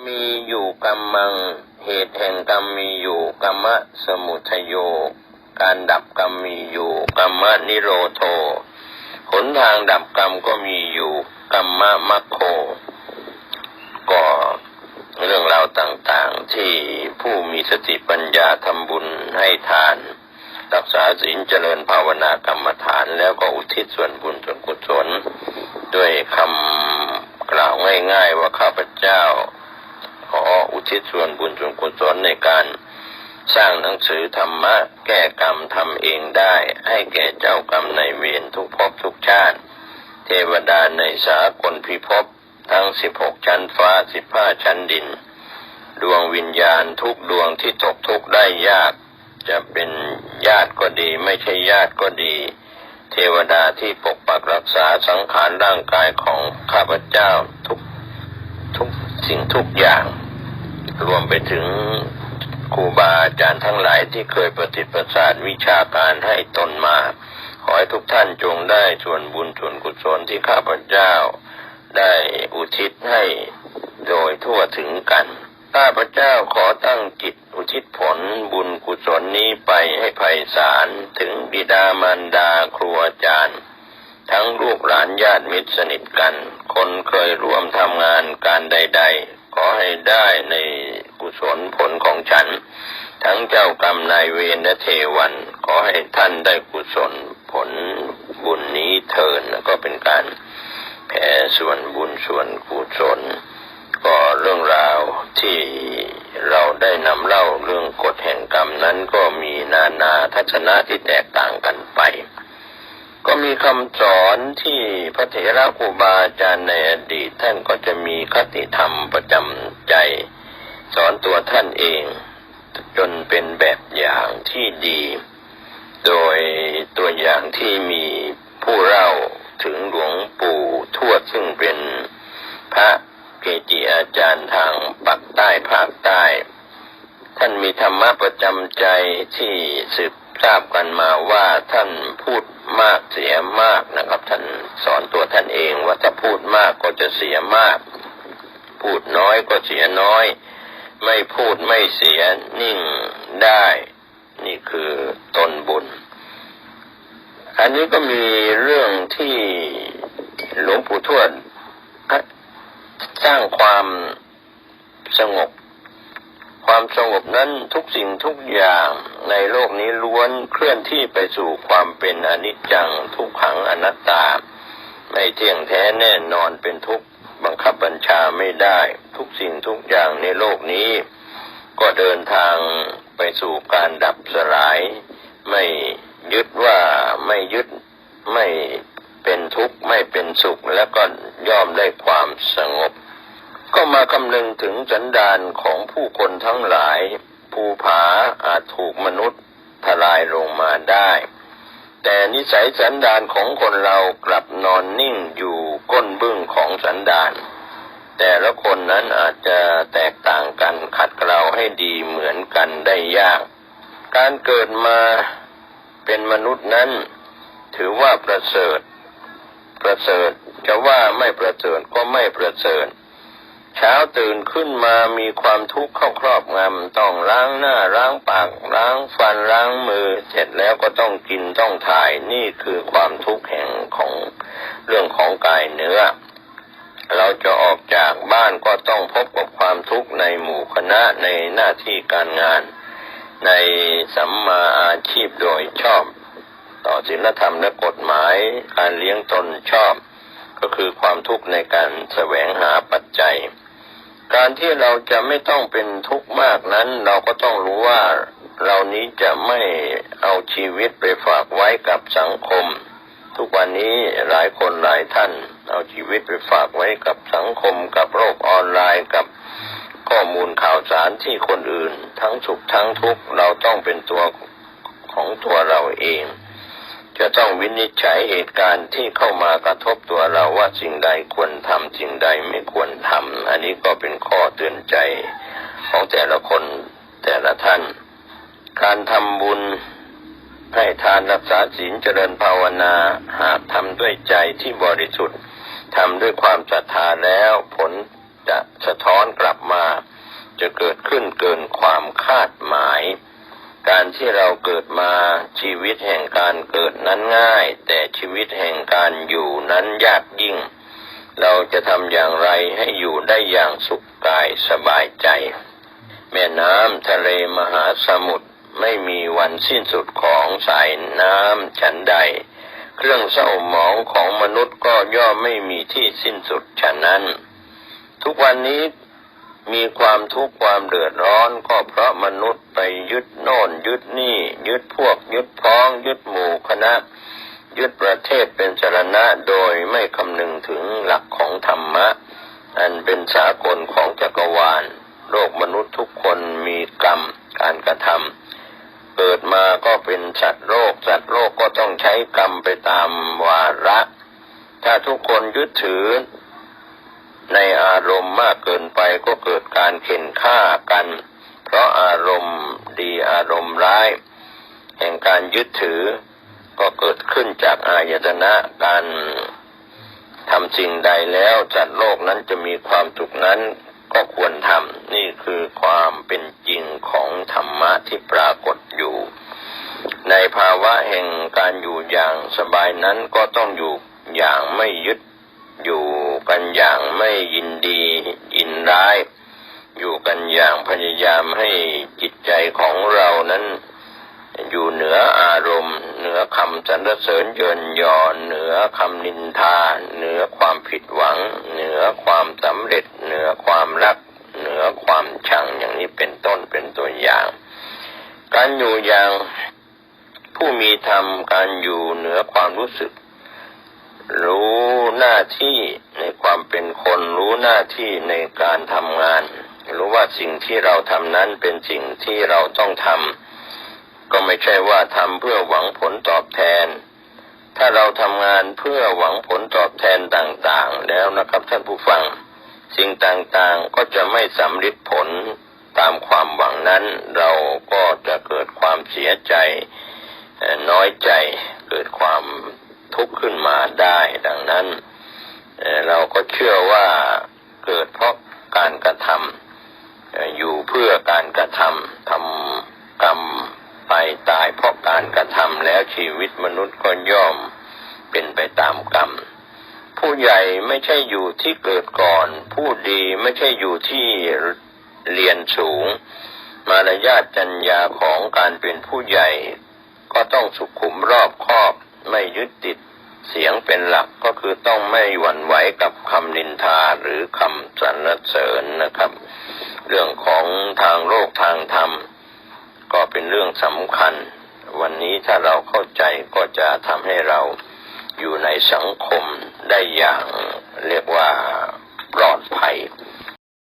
มีอยู่กัมมังเหตุแห่งกรรมมีอยู่กัมมะสมุทัยโยการดับกรรมมีอยู่กัมมะนิโรโธหนทางดับกรรมก็มีอยู่กัมมะมัคโคก็เรื่องราวต่างๆที่ผู้มีสติปัญญาทำบุญให้ทานรักษาศีลเจริญภาวนากรรมฐานแล้วก็อุทิศส่วนบุญส่วนกุศลด้วยคำกล่าวง่ายๆว่าข้าพเจ้าขออุทิศส่วนบุญส่วนกุศลในการสร้างหนังสือธรรมะแก้กรรมทำเองได้ให้แก่เจ้ากรรมนายเวรทุกภพทุกชาติเทวดาในสากลพิภพทั้ง16ชั้นฟ้า15ชั้นดินดวงวิญญาณทุกดวงที่ตกทุกข์ได้ยากจะเป็นญาติก็ดีไม่ใช่ญาติก็ดีเทวดาที่ปกปักรักษาสังขารร่างกายของข้าพเจ้าทุกสิ่งทุกอย่างรวมไปถึงครูบาอาจารย์ทั้งหลายที่เคยประสิทธิ์ประสาทวิชาการให้ตนมาขอให้ทุกท่านจงได้ส่วนบุญส่วนกุศลที่ข้าพเจ้าได้อุทิศให้โดยทั่วถึงกันข้าพเจ้าขอตั้งจิตอุทิศผลบุญกุศลนี้ไปให้ไพศาลถึงบิดามารดาครูอาจารย์ทั้งลูกหลานญาติมิตรสนิทกันคนเคยร่วมทำงานการใดๆขอให้ได้ในกุศลผลของฉันทั้งเจ้ากรรมนายเวรและเทวันขอให้ท่านได้กุศลผลบุญนี้เถิดแล้วก็เป็นการแผ่ส่วนบุญส่วนกุศลก็เรื่องราวที่เราได้นำเล่าเรื่องกฎแห่งกรรมนั้นก็มีนานาทัศนะที่แตกต่างกันไปก็มีคำสอนที่พระเถระครูบาอาจารย์ในอดีตท่านก็จะมีคติธรรมประจำใจสอนตัวท่านเองจนเป็นแบบอย่างที่ดีโดยตัวอย่างที่มีผู้เล่าถึงหลวงปู่ทวดซึ่งเป็นพระเกจิอาจารย์ทางปักใต้ภาคใต้ท่านมีธรรมะประจำใจที่สืบทราบกันมาว่าท่านพูดมากเสียมากนะครับท่านสอนตัวท่านเองว่าถ้าพูดมากก็จะเสียมากพูดน้อยก็เสียน้อยไม่พูดไม่เสียนิ่งได้นี่คือตนบุญอันนี้ก็มีเรื่องที่หลวงปู่ทวดสร้างความสงบนั้นทุกสิ่งทุกอย่างในโลกนี้ล้วนเคลื่อนที่ไปสู่ความเป็นอนิจจังทุกขังอนัตตาไม่เที่ยงแท้แน่นอนเป็นทุกข์บังคับบัญชาไม่ได้ทุกสิ่งทุกอย่างในโลกนี้ก็เดินทางไปสู่การดับสลายไม่ยึดว่าไม่ยึดไม่เป็นทุกข์ไม่เป็นสุขแล้วก็ย่อมได้ความสงบก็มาคำนึงถึงสันดานของผู้คนทั้งหลายภูผาอาจถูกมนุษย์ทลายลงมาได้แต่นิสัยสันดานของคนเรากลับนอนนิ่งอยู่ก้นบึ้งของสันดานแต่ละคนนั้นอาจจะแตกต่างกันขัดเกลาให้ดีเหมือนกันได้ยากการเกิดมาเป็นมนุษย์นั้นถือว่าประเสริฐจะว่าไม่ประเสริฐก็ไม่ประเสริฐเช้าตื่นขึ้นมามีความทุกข์เข้าครอบงำต้องล้างหน้าล้างปากล้างฟันล้างมือเสร็จแล้วก็ต้องกินต้องถ่ายนี่คือความทุกข์แห่งของเรื่องของกายเนื้อเราจะออกจากบ้านก็ต้องพบกับความทุกข์ในหมู่คณะในหน้าที่การงานในสัมมาอาชีพโดยชอบต่อศีลธรรมและกฎหมายการเลี้ยงตนชอบก็คือความทุกข์ในการแสวงหาปัจจัยการที่เราจะไม่ต้องเป็นทุกข์มากนั้นเราก็ต้องรู้ว่าเรานี้จะไม่เอาชีวิตไปฝากไว้กับสังคมทุกวันนี้หลายคนหลายท่านเอาชีวิตไปฝากไว้กับสังคมกับโลกออนไลน์กับข้อมูลข่าวสารที่คนอื่นทั้งสุขทั้งทุกข์เราต้องเป็นตัวของตัวเราเองจะต้องวินิจฉัยเหตุการณ์ที่เข้ามากระทบตัวเราว่าสิ่งใดควรทำสิ่งใดไม่ควรทำอันนี้ก็เป็นข้อเตือนใจของแต่ละคนแต่ละท่านการทำบุญให้ทานรักษาศีลเจริญภาวนาหากทำด้วยใจที่บริสุทธิ์ทำด้วยความศรัทธาแล้วผลจะสะท้อนกลับมา จะเกิดขึ้นเกินความคาดหมายการที่เราเกิดมาชีวิตแห่งการเกิดนั้นง่ายแต่ชีวิตแห่งการอยู่นั้นยากยิ่งเราจะทำอย่างไรให้อยู่ได้อย่างสุขกายสบายใจแม่น้ำทะเลมหาสมุทรไม่มีวันสิ้นสุดของสายน้ำฉันใดเครื่องเศร้าหมองของมนุษย์ก็ย่อมไม่มีที่สิ้นสุดฉะนั้นทุกวันนี้มีความทุกข์ความเดือดร้อนก็เพราะมนุษย์ไปยึดโน่นยึดนี่ยึดพวกยึดพ้องยึดหมู่คณะยึดประเทศเป็นสรณะโดยไม่คำนึงถึงหลักของธรรมะอันเป็นสากลของจักรวาลโลกมนุษย์ทุกคนมีกรรมการกระทำเกิดมาก็เป็นสัตว์โลกก็ต้องใช้กรรมไปตามวาระถ้าทุกคนยึดถือในอารมณ์มากเกินไปก็เกิดการเข็นฆ่ากันเพราะอารมณ์ดีอารมณ์ร้ายแห่งการยึดถือก็เกิดขึ้นจากอายตนะการทำสิ่งใดแล้วจัดโลกนั้นจะมีความสุขนั้นก็ควรทำนี่คือความเป็นจริงของธรรมะที่ปรากฏอยู่ในภาวะแห่งการอยู่อย่างสบายนั้นก็ต้องอยู่อย่างไม่ยึดอยู่กันอย่างไม่ยินดียินร้ายอยู่กันอย่างพยายามให้จิตใจของเรานั้นอยู่เหนืออารมณ์เหนือคำสรรเสริญเยินยอเหนือคำนินทาเหนือความผิดหวังเหนือความสำเร็จเหนือความรักเหนือความชังอย่างนี้เป็นต้นเป็นตัวอย่างการอยู่อย่างผู้มีธรรมการอยู่เหนือความรู้สึกรู้หน้าที่ในความเป็นคนรู้หน้าที่ในการทำงานรู้ว่าสิ่งที่เราทำนั้นเป็นสิ่งที่เราต้องทำก็ไม่ใช่ว่าทำเพื่อหวังผลตอบแทนถ้าเราทำงานเพื่อหวังผลตอบแทนต่างๆแล้วนะครับท่านผู้ฟังสิ่งต่างๆก็จะไม่สำเร็จผลตามความหวังนั้นเราก็จะเกิดความเสียใจน้อยใจเกิดความทุกข์ขึ้นมาได้ดังนั้นเราก็เชื่อว่าเกิดเพราะการกระทำอยู่เพื่อการกระทำทำกรรมไปตายเพราะการกระทำแล้วชีวิตมนุษย์ก็ย่อมเป็นไปตามกรรมผู้ใหญ่ไม่ใช่อยู่ที่เกิดก่อนผู้ดีไม่ใช่อยู่ที่เรียนสูงมารยาทจรรยาของการเป็นผู้ใหญ่ก็ต้องสุขุมรอบคอบไม่ยึดติดเสียงเป็นหลักก็คือต้องไม่หวั่นไหวกับคำนินทาหรือคำสรรเสริญนะครับเรื่องของทางโลกทางธรรมก็เป็นเรื่องสำคัญวันนี้ถ้าเราเข้าใจก็จะทำให้เราอยู่ในสังคมได้อย่างเรียกว่า